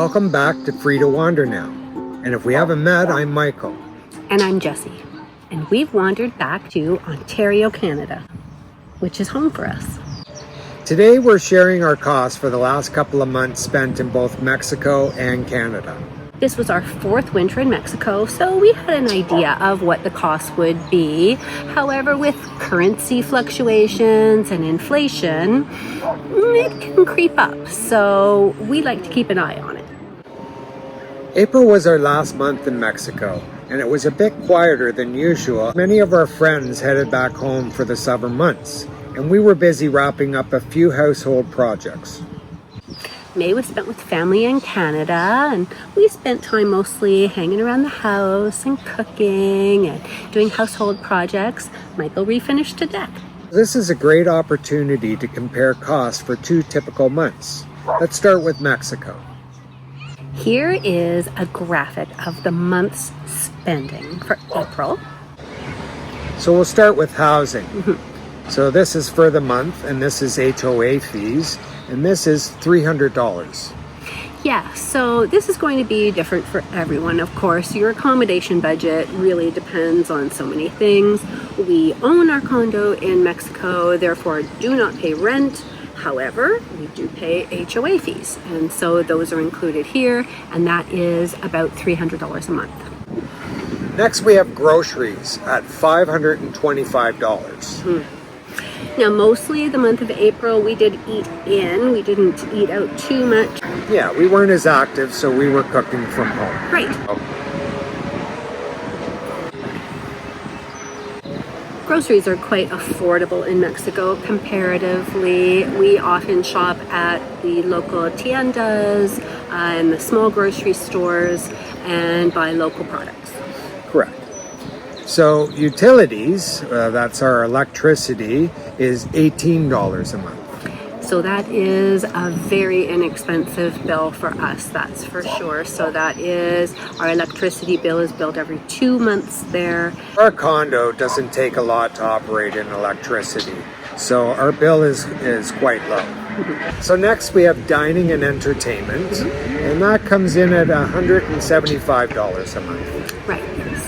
Welcome back to Free to Wander Now. And if we haven't met, I'm Michael. And I'm Jessie. And we've wandered back to Ontario, Canada, which is home for us. Today we're sharing our costs for the last couple of months spent in both Mexico and Canada. This was our fourth winter in Mexico, so we had an idea of what the cost would be. However, with currency fluctuations and inflation, it can creep up, so we like to keep an eye on it. April was our last month in Mexico, and it was a bit quieter than usual. Many of our friends headed back home for the summer months, and we were busy wrapping up a few household projects. May was spent with family in Canada, and we spent time mostly hanging around the house and cooking and doing household projects. Michael refinished a deck. This is a great opportunity to compare costs for two typical months. Let's start with Mexico. Here is a graphic of the month's spending for April. So we'll start with housing. So this is for the month, and this is HOA fees, and this is $300. Yeah, so this is going to be different for everyone, of course. Your accommodation budget really depends on so many things. We own our condo in Mexico, therefore do not pay rent. However, we do pay HOA fees, and so those are included here, and that is about $300 a month. Next, we have groceries at $525. Now, mostly the month of April, we did eat in. We didn't eat out too much. Yeah, we weren't as active, so we were cooking from home. Right. Groceries are quite affordable in Mexico comparatively. We often shop at the local tiendas and the small grocery stores and buy local products. Correct. So utilities, that's our electricity, is $18 a month. So that is a very inexpensive bill for us, that's for sure. So that is, our electricity bill is billed every 2 months there. Our condo doesn't take a lot to operate in electricity, so our bill is quite low. So next we have dining and entertainment, and that comes in at $175 a month. Right, yes.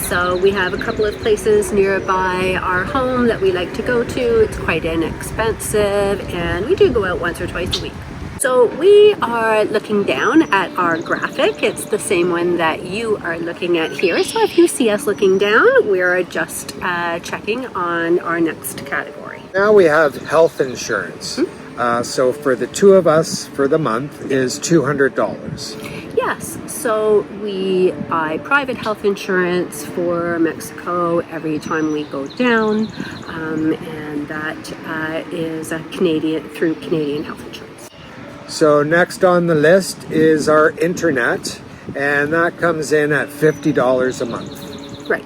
So we have a couple of places nearby our home that we like to go to. It's quite inexpensive, and we do go out once or twice a week. So we are looking down at our graphic. It's the same one that you are looking at here. So if you see us looking down, we're just checking on our next category. Now we have health insurance. So for the two of us for the month is $200. Yes, so we buy private health insurance for Mexico every time we go down, and that is through Canadian health insurance. So next on the list is our internet, and that comes in at $50 a month. Right.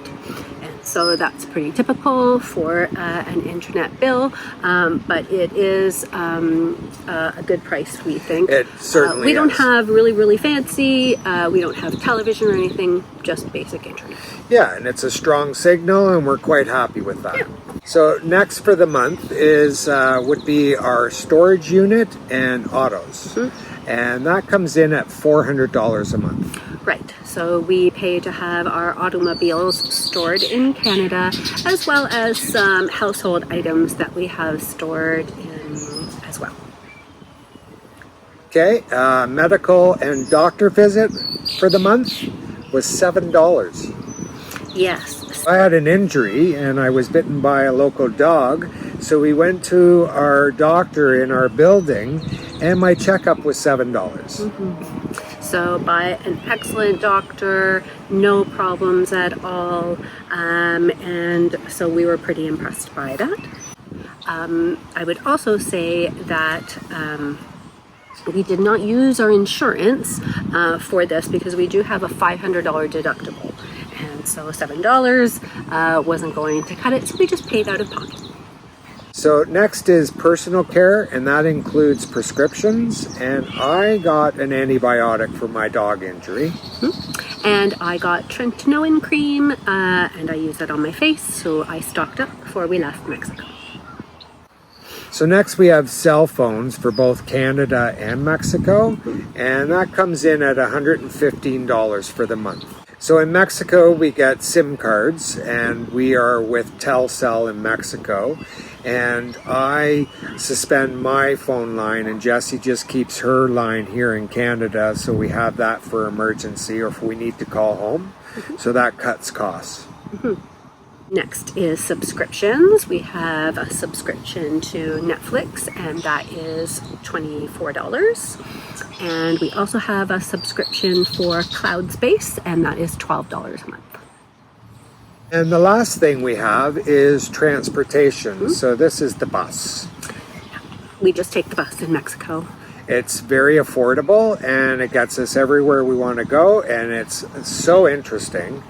So that's pretty typical for an internet bill, but it is a good price, we think. It certainly We don't is. have really fancy, we don't have television or anything, just basic internet. Yeah, and it's a strong signal, and we're quite happy with that. Yeah. So next for the month is would be our storage unit and autos, and that comes in at $400 a month. Right, so we pay to have our automobiles stored in Canada, as well as some household items that we have stored in as well. Okay, medical and doctor visit for the month was $7. Yes. I had an injury and I was bitten by a local dog, so we went to our doctor in our building, and my checkup was $7. So by an excellent doctor, no problems at all, and so we were pretty impressed by that. I would also say that we did not use our insurance for this because we do have a $500 deductible, and so $7 wasn't going to cut it, so we just paid out of pocket. So next is personal care, and that includes prescriptions, and I got an antibiotic for my dog injury. And I got tretinoin cream, and I used that on my face, so I stocked up before we left Mexico. So next we have cell phones for both Canada and Mexico, and that comes in at $115 for the month. So in Mexico we get SIM cards, and we are with Telcel in Mexico, and I suspend my phone line and Jessie just keeps her line here in Canada, so we have that for emergency or if we need to call home. So that cuts costs. Next is subscriptions. We have a subscription to Netflix, and that is $24. And we also have a subscription for cloud space, and that is $12 a month. And the last thing we have is transportation. So this is the bus. We just take the bus in Mexico. It's very affordable and it gets us everywhere we want to go, and it's so interesting.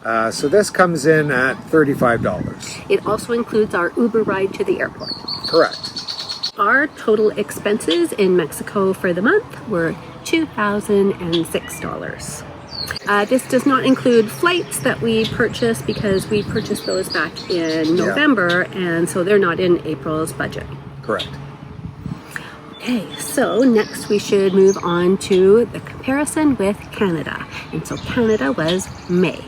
So this comes in at $35. It also includes our Uber ride to the airport. Correct. Our total expenses in Mexico for the month were $2,006. This does not include flights that we purchased because we purchased those back in November, and so they're not in April's budget. Correct. Okay, so next we should move on to the comparison with Canada. And so Canada was May.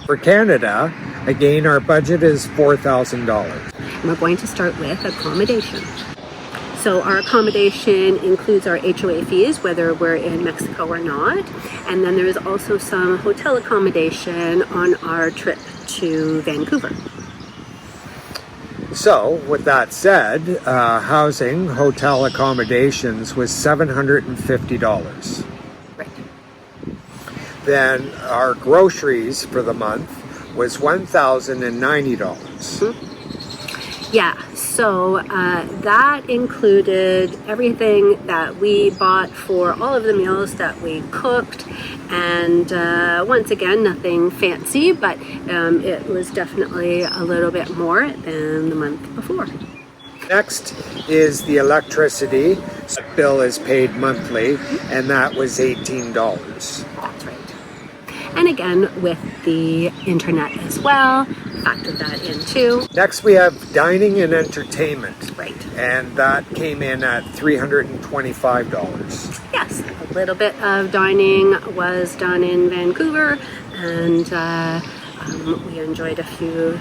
For Canada, again, our budget is $4,000. And we're going to start with accommodation. So our accommodation includes our HOA fees, whether we're in Mexico or not. And then there's also some hotel accommodation on our trip to Vancouver. So, with that said, housing, hotel accommodations was $750. Right. Then our groceries for the month was $1,090. Yeah, so that included everything that we bought for all of the meals that we cooked, and once again, nothing fancy, but it was definitely a little bit more than the month before. Next is the electricity. The bill is paid monthly, and that was $18. That's right. And again, with the internet as well, factored that in too. Next we have dining and entertainment. Right. And that came in at $325. Yes, a little bit of dining was done in Vancouver, and we enjoyed a few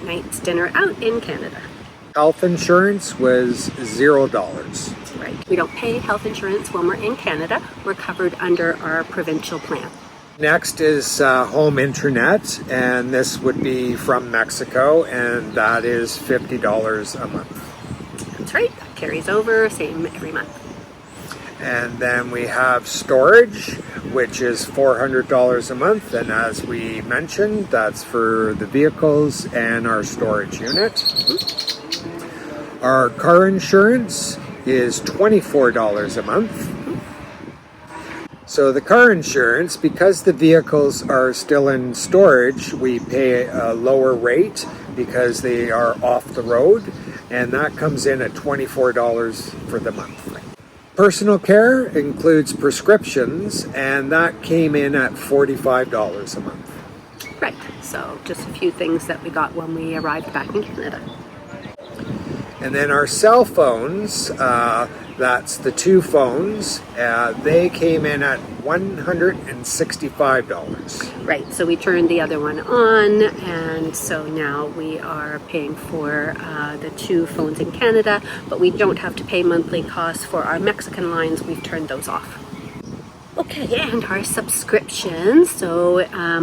nights dinner out in Canada. Health insurance was $0. Right. We don't pay health insurance when we're in Canada. We're covered under our provincial plan. Next is home internet, and this would be from Mexico, and that is $50 a month. That's right. That carries over, same every month. And then we have storage, which is $400 a month, and as we mentioned, that's for the vehicles and our storage unit. Our car insurance is $24 a month. So the car insurance, because the vehicles are still in storage, we pay a lower rate because they are off the road, and that comes in at $24 for the month. Personal care includes prescriptions, and that came in at $45 a month. Right, so just a few things that we got when we arrived back in Canada. And then our cell phones, that's the two phones, they came in at $165. Right, so we turned the other one on, and so now we are paying for the two phones in Canada, but we don't have to pay monthly costs for our Mexican lines. We've turned those off. Okay, and our subscriptions. So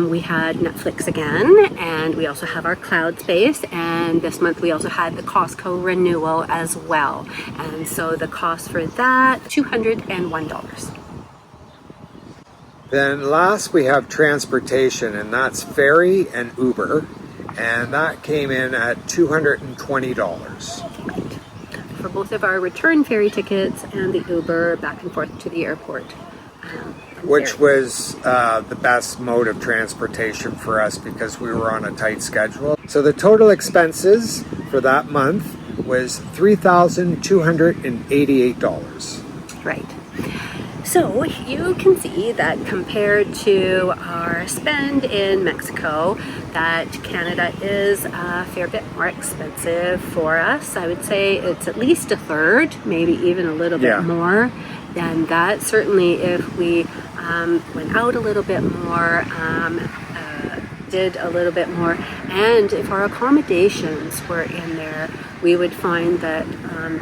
we had Netflix again, and we also have our cloud space, and this month we also had the Costco renewal as well. And so the cost for that, $201. Then last we have transportation, and that's ferry and Uber, and that came in at $220. Right. For both of our return ferry tickets and the Uber back and forth to the airport. Which was the best mode of transportation for us because we were on a tight schedule. So the total expenses for that month was $3,288. Right. So you can see that compared to our spend in Mexico, that Canada is a fair bit more expensive for us. I would say it's at least a third, maybe even a little bit more than that. Certainly if we went out a little bit more, did a little bit more, and if our accommodations were in there, we would find that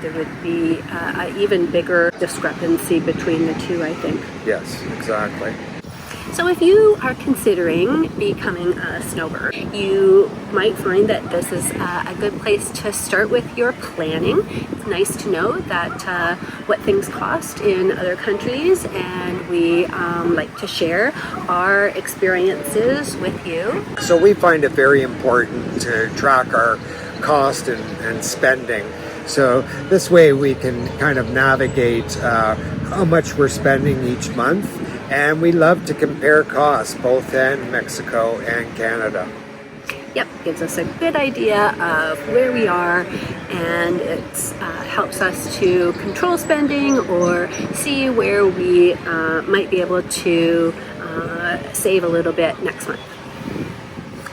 there would be an even bigger discrepancy between the two, I think. Yes, exactly. So if you are considering becoming a snowbird, you might find that this is a good place to start with your planning. It's nice to know that what things cost in other countries, and we like to share our experiences with you. So we find it very important to track our cost and spending. So this way we can kind of navigate how much we're spending each month. And we love to compare costs both in Mexico and Canada. Yep, gives us a good idea of where we are, and it helps us to control spending or see where we might be able to save a little bit next month.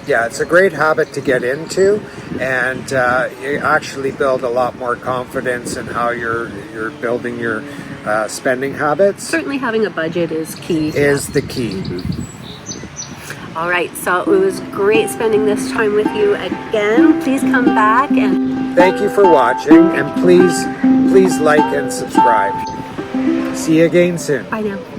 Yeah, it's a great habit to get into, and you actually build a lot more confidence in how you're building your spending habits. Certainly having a budget is key. Is the key. Mm-hmm. All right, so it was great spending this time with you again. Please come back and thank you for watching, and please like and subscribe. See you again soon. bye now.